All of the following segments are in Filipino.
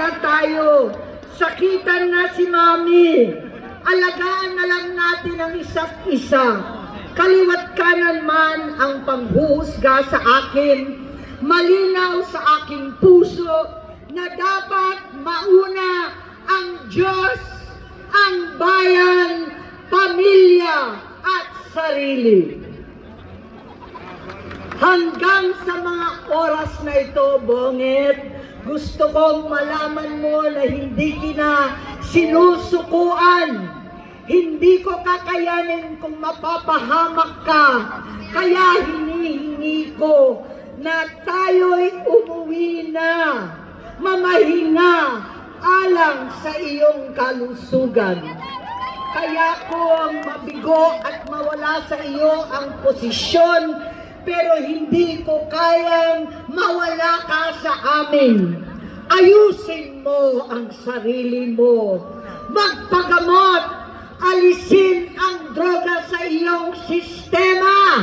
mag-isa tayo. Sakitan na si Mami. Alagaan na lang natin ang isa't isa. Kaliwat kanan man ang panghuhusga sa akin, malinaw sa aking puso na dapat mauna ang Diyos, ang bayan, pamilya at sarili. Hanggang sa mga oras na ito, Bongit, gusto kong malaman mo na hindi kita sinusukuan. Hindi ko kakayanin kung mapapahamak ka. Kaya hinihingi ko na tayo'y umuwi na, mamahinga alang sa iyong kalusugan. Kaya ko mabigo at mawala sa iyo ang posisyon, pero hindi ko kayang mawala ka sa amin. Ayusin mo ang sarili mo. Magpagamot. Alisin ang droga sa iyong sistema.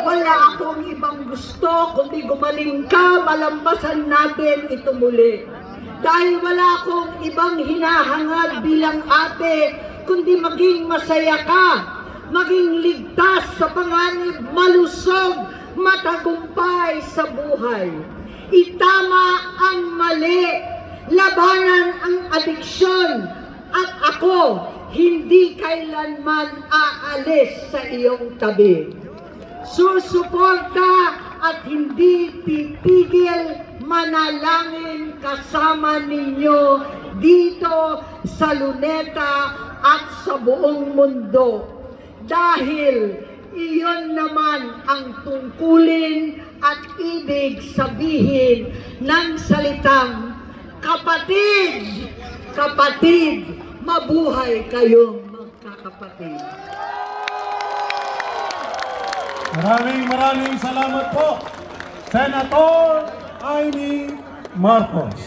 Wala akong ibang gusto kundi gumaling ka, malampasan natin ito muli. Dahil wala akong ibang hinahangad bilang ate, kundi maging masaya ka. Maging ligtas sa panganib, malusog, matagumpay sa buhay. Itama ang mali, labanan ang adiksyon, at ako hindi kailanman aalis sa iyong tabi. Susuporta at hindi titigil manalangin kasama ninyo dito sa Luneta at sa buong mundo. Dahil iyon naman ang tungkulin at ibig sabihin ng salitang kapatid, kapatid, mabuhay kayong magkakapatid. Maraming salamat po, Senator Amy Marcos.